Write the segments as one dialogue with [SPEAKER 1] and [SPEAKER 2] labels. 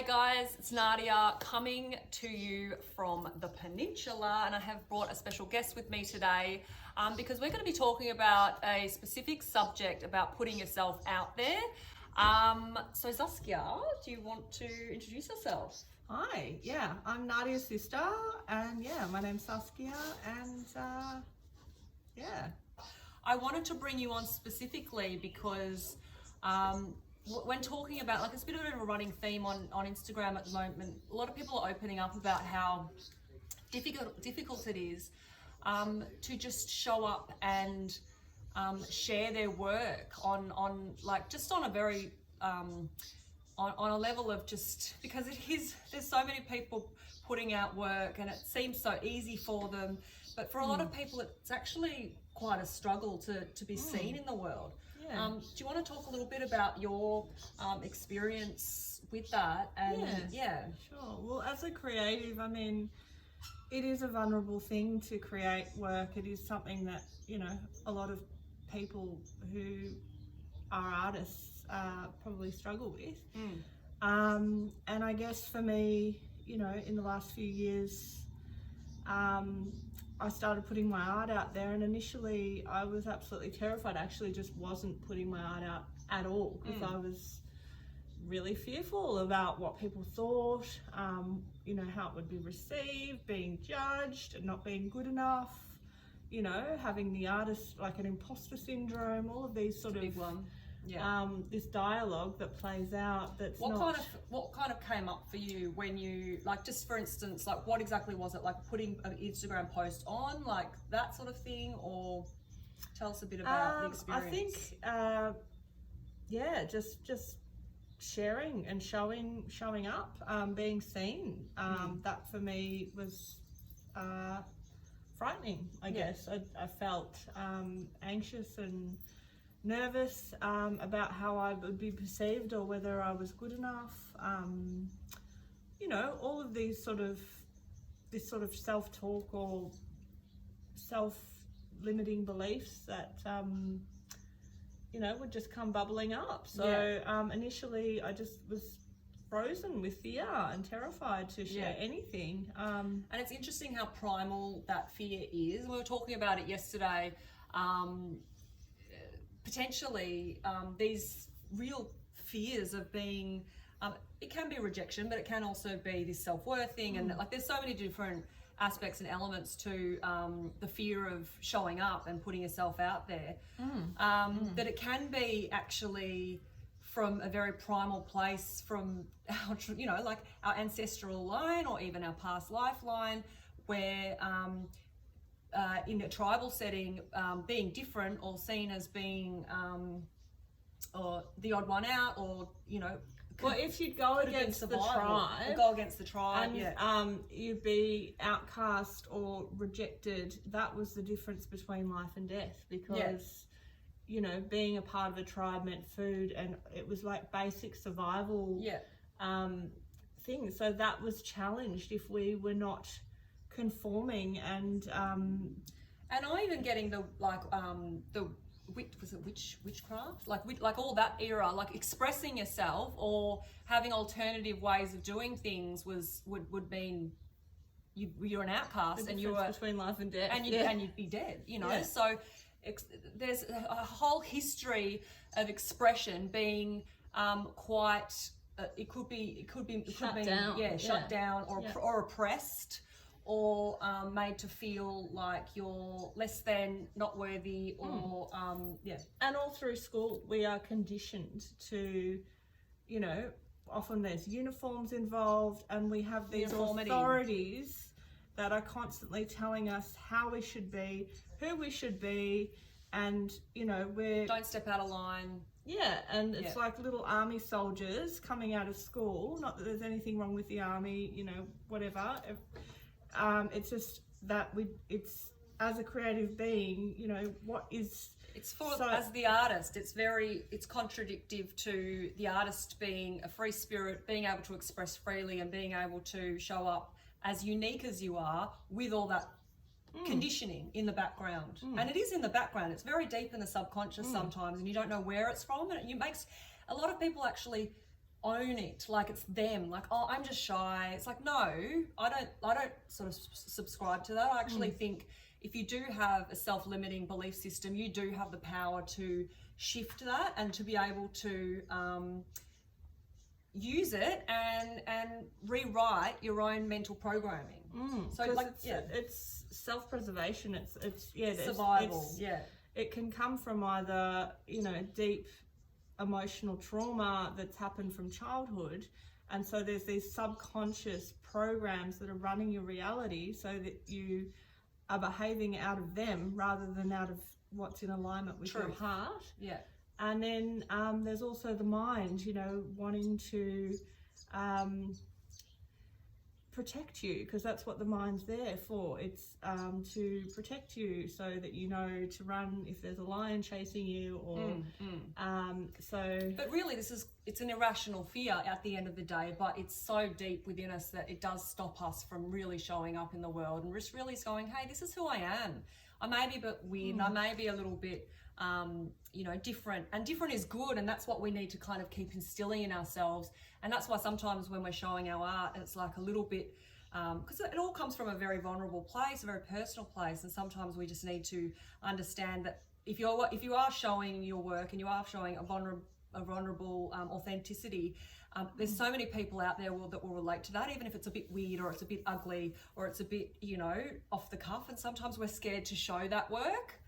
[SPEAKER 1] Hey guys, it's Nadia coming to you from the Peninsula, and I have brought a special guest with me today because we're going to be talking about a specific subject about putting yourself out there. So Saskia, do you want to introduce yourself?
[SPEAKER 2] Hi, I'm Nadia's sister, and my name's Saskia, and
[SPEAKER 1] I wanted to bring you on specifically because when talking about, like, it's a bit of a running theme on Instagram at the moment. A lot of people are opening up about how difficult it is to just show up and share their work on like just on a very on a level of just because there's so many people putting out work and it seems so easy for them, but for a lot of people it's actually quite a struggle to be seen in the world. Do you want to talk a little bit about your experience with that? And
[SPEAKER 2] sure. Well, as a creative, I mean, it is a vulnerable thing to create work. It is something that, a lot of people who are artists probably struggle with. And I guess for me, in the last few years, I started putting my art out there, and initially I was absolutely terrified. I actually just wasn't putting my art out at all because I was really fearful about what people thought, how it would be received, being judged and not being good enough, having the artist like an imposter syndrome, all of these sort of
[SPEAKER 1] big one.
[SPEAKER 2] This dialogue that plays out.
[SPEAKER 1] What kind of came up for you when you, like, just for instance, like what exactly was it, like putting an Instagram post on, like that sort of thing? Or tell us a bit about the experience.
[SPEAKER 2] I think just sharing and showing up, being seen, that for me was frightening, I guess. I felt anxious and nervous about how I would be perceived or whether I was good enough. All of this sort of self-talk or self-limiting beliefs that would just come bubbling up. So initially I just was frozen with fear and terrified to share anything.
[SPEAKER 1] And it's interesting how primal that fear is. We were talking about it yesterday. Potentially these real fears of being, it can be rejection, but it can also be this self-worth thing. And like there's so many different aspects and elements to the fear of showing up and putting yourself out there, that it can be actually from a very primal place, from our, like our ancestral line or even our past lifeline, where in a tribal setting, being different or seen as being or the odd one out, or
[SPEAKER 2] well, if you'd go against the tribe, and you'd be outcast or rejected, that was the difference between life and death, because being a part of a tribe meant food, and it was like basic survival things. So that was challenged if we were not conforming, and
[SPEAKER 1] I even getting the witchcraft, like all that era, like expressing yourself or having alternative ways of doing things would mean you're an outcast, and you were
[SPEAKER 2] between life and death,
[SPEAKER 1] and you'd be dead, So there's a whole history of expression being quite it could be
[SPEAKER 2] shut down
[SPEAKER 1] or oppressed, or made to feel like you're less than, not worthy, or
[SPEAKER 2] And all through school we are conditioned to, often there's uniforms involved, and we have these authorities that are constantly telling us how we should be, who we should be, and we're
[SPEAKER 1] don't step out of line.
[SPEAKER 2] And it's like little army soldiers coming out of school. Not that there's anything wrong with the army, whatever. It's just that it's as a creative being,
[SPEAKER 1] as the artist, it's contradictive to the artist being a free spirit, being able to express freely and being able to show up as unique as you are with all that conditioning in the background. And it is in the background. It's very deep in the subconscious sometimes, and you don't know where it's from, and it makes a lot of people actually own it like it's them, like, oh, I'm just shy. It's like, no, I don't sort of subscribe to that. I actually think if you do have a self-limiting belief system, you do have the power to shift that and to be able to use it and rewrite your own mental programming.
[SPEAKER 2] So like, it's self-preservation. It's
[SPEAKER 1] survival.
[SPEAKER 2] It can come from either, you know, deep emotional trauma that's happened from childhood, and so there's these subconscious programs that are running your reality so that you are behaving out of them rather than out of what's in alignment with your heart. And then there's also the mind, you know, wanting to protect you, because that's what the mind's there for. It's to protect you so that you know to run if there's a lion chasing you, or but
[SPEAKER 1] really it's an irrational fear at the end of the day, but it's so deep within us that it does stop us from really showing up in the world and just really going, hey, this is who I am. I may be a bit weird, and I may be a little bit you know, different, and different is good, and that's what we need to kind of keep instilling in ourselves. And that's why sometimes when we're showing our art, it's like a little bit because it all comes from a very vulnerable place, a very personal place, and sometimes we just need to understand that if you are showing your work and you are showing a vulnerable authenticity, there's so many people out there that will relate to that, even if it's a bit weird or it's a bit ugly or it's a bit, you know, off the cuff, and sometimes we're scared to show that work.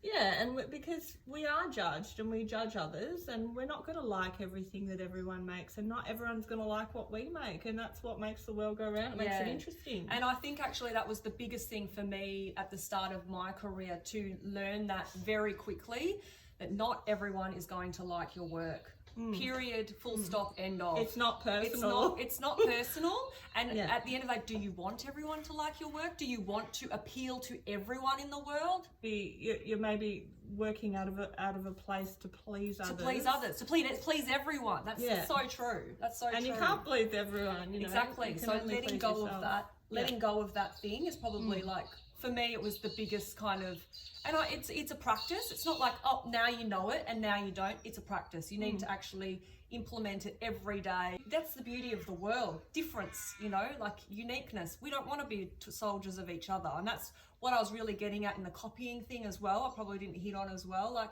[SPEAKER 2] Yeah, and because we are judged and we judge others, and we're not going to like everything that everyone makes, and not everyone's going to like what we make, and that's what makes the world go round. It makes it interesting.
[SPEAKER 1] And I think actually that was the biggest thing for me at the start of my career, to learn that very quickly, that not everyone is going to like your work. Period, full stop, end of.
[SPEAKER 2] It's not personal.
[SPEAKER 1] It's not personal. And at the end of the day, do you want everyone to like your work? Do you want to appeal to everyone in the world?
[SPEAKER 2] You're maybe working out of a place to please others.
[SPEAKER 1] To please everyone. That's so true. That's so true.
[SPEAKER 2] And you can't please everyone, you know.
[SPEAKER 1] Exactly. So letting go of that, letting go of that thing is probably like, for me, it was the biggest kind of, and it's a practice. It's not like, oh, now you know it and now you don't. It's a practice. You need to actually implement it every day. That's the beauty of the world. Difference, you know, like uniqueness. We don't want to be soldiers of each other. And that's what I was really getting at in the copying thing as well. I probably didn't hit on as well. Like,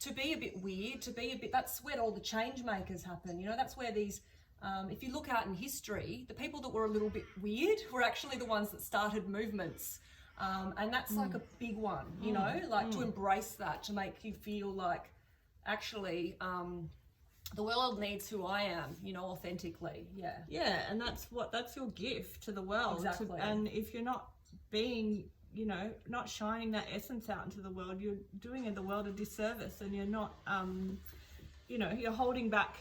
[SPEAKER 1] to be a bit weird, that's where all the change makers happen. You know, that's where these, if you look out in history, the people that were a little bit weird were actually the ones that started movements. And that's like a big one, you know, like to embrace that, to make you feel like actually the world needs who I am, you know, authentically. Yeah,
[SPEAKER 2] and that's your gift to the world.
[SPEAKER 1] Exactly.
[SPEAKER 2] And if you're not being, you know, not shining that essence out into the world, you're doing the world a disservice, and you're not, you know, you're holding back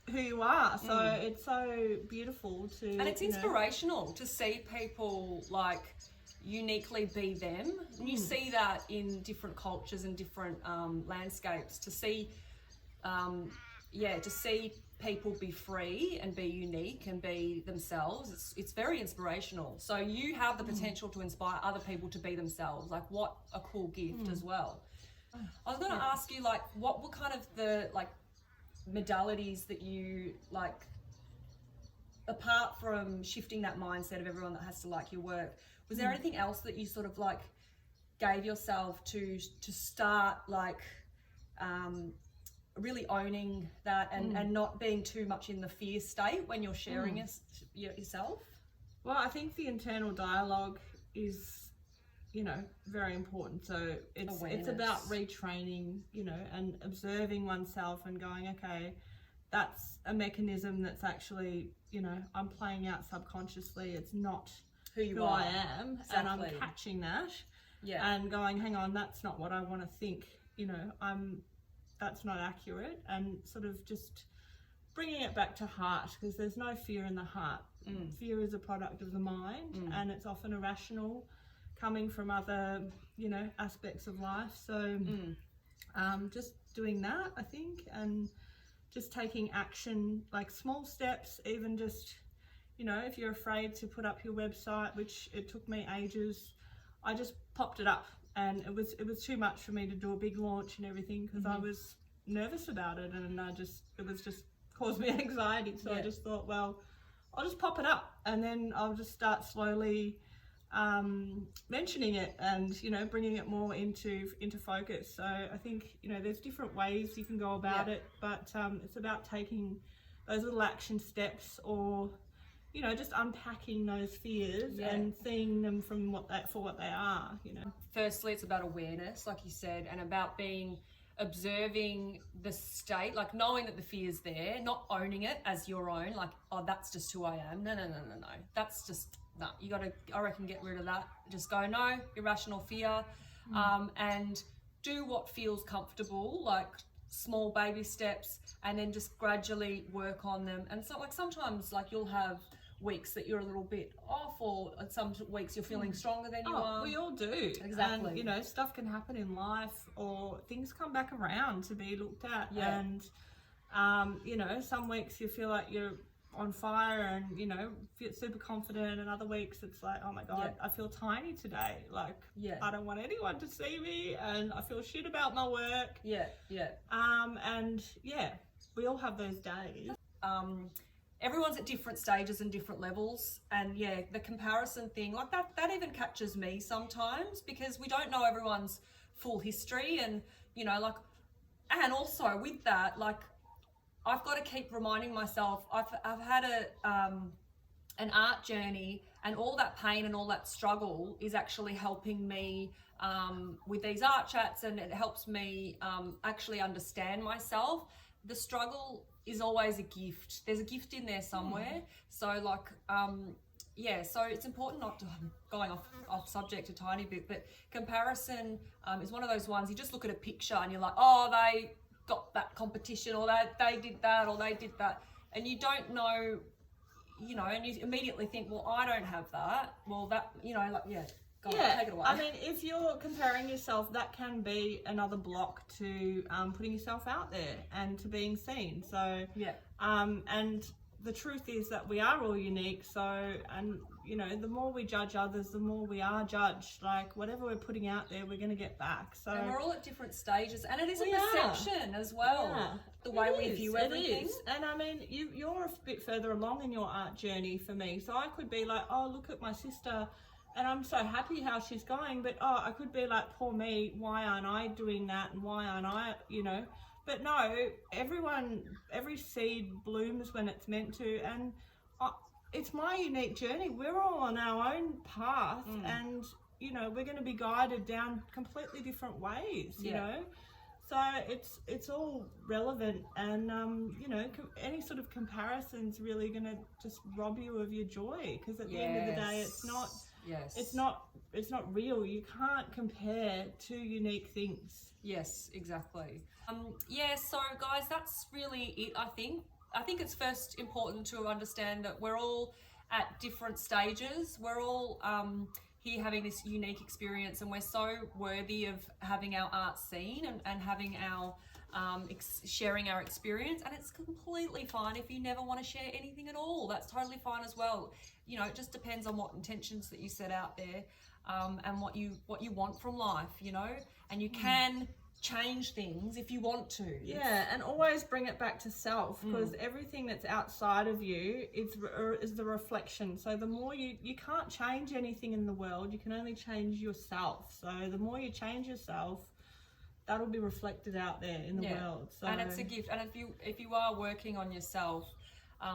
[SPEAKER 2] who you are. So it's so beautiful to,
[SPEAKER 1] and it's inspirational to see people like uniquely be them. And you see that in different cultures and different landscapes, to see to see people be free and be unique and be themselves. It's very inspirational. So you have the potential to inspire other people to be themselves. Like, what a cool gift as well. I was going to ask you, like, what were kind of the like modalities that you like, apart from shifting that mindset of everyone that has to like your work, was there anything else that you sort of like gave yourself to start like really owning that and not being too much in the fear state when you're sharing yourself?
[SPEAKER 2] Well, I think the internal dialogue is, you know, very important. So it's about retraining, you know, and observing oneself and going, okay, that's a mechanism that's actually, you know, I'm playing out subconsciously. It's not who I am.
[SPEAKER 1] Exactly.
[SPEAKER 2] And I'm catching that and going, hang on, that's not what I want to think, you know, that's not accurate, and sort of just bringing it back to heart, because there's no fear in the heart. Fear is a product of the mind, and it's often irrational, coming from other, you know, aspects of life. So just doing that, I think, and just taking action, like small steps, even just, you know, if you're afraid to put up your website, which it took me ages, I just popped it up, and it was too much for me to do a big launch and everything, because I was nervous about it, and it was just cause me anxiety. So
[SPEAKER 1] Yeah.
[SPEAKER 2] I just thought, well, I'll just pop it up, and then I'll just start slowly mentioning it, and you know, bringing it more into focus. So I think, you know, there's different ways you can go about it, but it's about taking those little action steps, or you know, just unpacking those fears and seeing them from what they are, you know.
[SPEAKER 1] Firstly, it's about awareness, like you said, and about observing the state, like knowing that the fear's there, not owning it as your own, like, oh, that's just who I am. No. That's just, no, you gotta, I reckon, get rid of that. Just go, no, irrational fear, and do what feels comfortable, like small baby steps, and then just gradually work on them. And so, like, sometimes, like, you'll have weeks that you're a little bit off, or some weeks you're feeling stronger than you are.
[SPEAKER 2] We all do.
[SPEAKER 1] Exactly.
[SPEAKER 2] And, you know, stuff can happen in life, or things come back around to be looked at.
[SPEAKER 1] Yeah.
[SPEAKER 2] And, you know, some weeks you feel like you're on fire and, you know, feel super confident, and other weeks it's like, oh my God, I feel tiny today. Like, I don't want anyone to see me, and I feel shit about my work. And we all have those days.
[SPEAKER 1] Everyone's at different stages and different levels, and the comparison thing, like that even catches me sometimes, because we don't know everyone's full history, and you know, like, and also with that, like, I've got to keep reminding myself, I've had an art journey, and all that pain and all that struggle is actually helping me with these art chats, and it helps me actually understand myself. The struggle is always a gift. There's a gift in there somewhere. So like, so it's important not to, going off subject a tiny bit, but comparison is one of those ones, you just look at a picture and you're like, oh, they got that competition, or they did that, or they did that. And you don't know, you know, and you immediately think, well, I don't have that. Well, that, you know, like, go on, take it away.
[SPEAKER 2] I mean, if you're comparing yourself, that can be another block to putting yourself out there and to being seen. So, and the truth is that we are all unique. So, and you know, the more we judge others, the more we are judged. Like, whatever we're putting out there, we're going to get back. So,
[SPEAKER 1] and we're all at different stages, and it is a perception as well. The way we view everything.
[SPEAKER 2] Is. And I mean, you're a bit further along in your art journey for me. So I could be like, oh, look at my sister, and I'm so happy how she's going, but I could be like, poor me, why aren't I doing that, and why aren't I, you know? But no, every seed blooms when it's meant to, and it's my unique journey. We're all on our own path, and you know, we're going to be guided down completely different ways, you know? So it's all relevant, and you know, any sort of comparison's really going to just rob you of your joy, because at the end of the day, it's not real. You can't compare two unique things.
[SPEAKER 1] Yes, exactly. So guys, that's really it. I think it's first important to understand that we're all at different stages. We're all here having this unique experience, and we're so worthy of having our art seen, and having our sharing our experience. And it's completely fine if you never want to share anything at all. That's totally fine as well. You know, it just depends on what intentions that you set out there, and what you want from life, you know. And you can change things if you want to.
[SPEAKER 2] And always bring it back to self, because everything that's outside of you is the reflection. So the more you can't change anything in the world, you can only change yourself. So the more you change yourself, that'll be reflected out there in the world. So,
[SPEAKER 1] and it's a gift. And if you are working on yourself,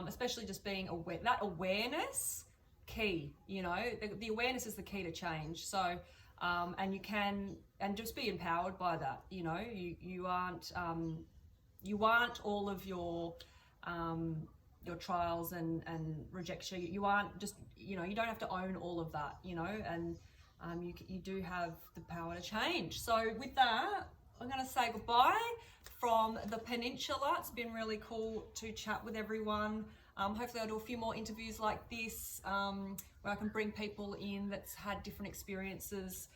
[SPEAKER 1] especially just being aware, that awareness key, you know, the awareness is the key to change. So and you can, and just be empowered by that. You know, you aren't all of your trials and rejection. You aren't just, you know, you don't have to own all of that, you know, and you do have the power to change. So with that, I'm going to say goodbye from the peninsula. It's been really cool to chat with everyone. Hopefully I'll do a few more interviews like this, where I can bring people in that's had different experiences,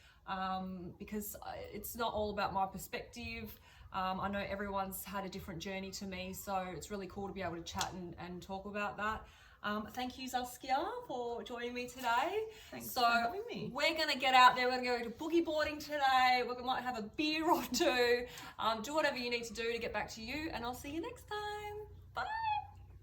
[SPEAKER 1] because it's not all about my perspective. I know everyone's had a different journey to me, so it's really cool to be able to chat and talk about that. Thank you, Saskia, for joining me today.
[SPEAKER 2] Thanks for having me.
[SPEAKER 1] We're going to get out there. We're going to go to boogie boarding today. We might have a beer or two. Do whatever you need to do to get back to you, and I'll see you next time. Bye.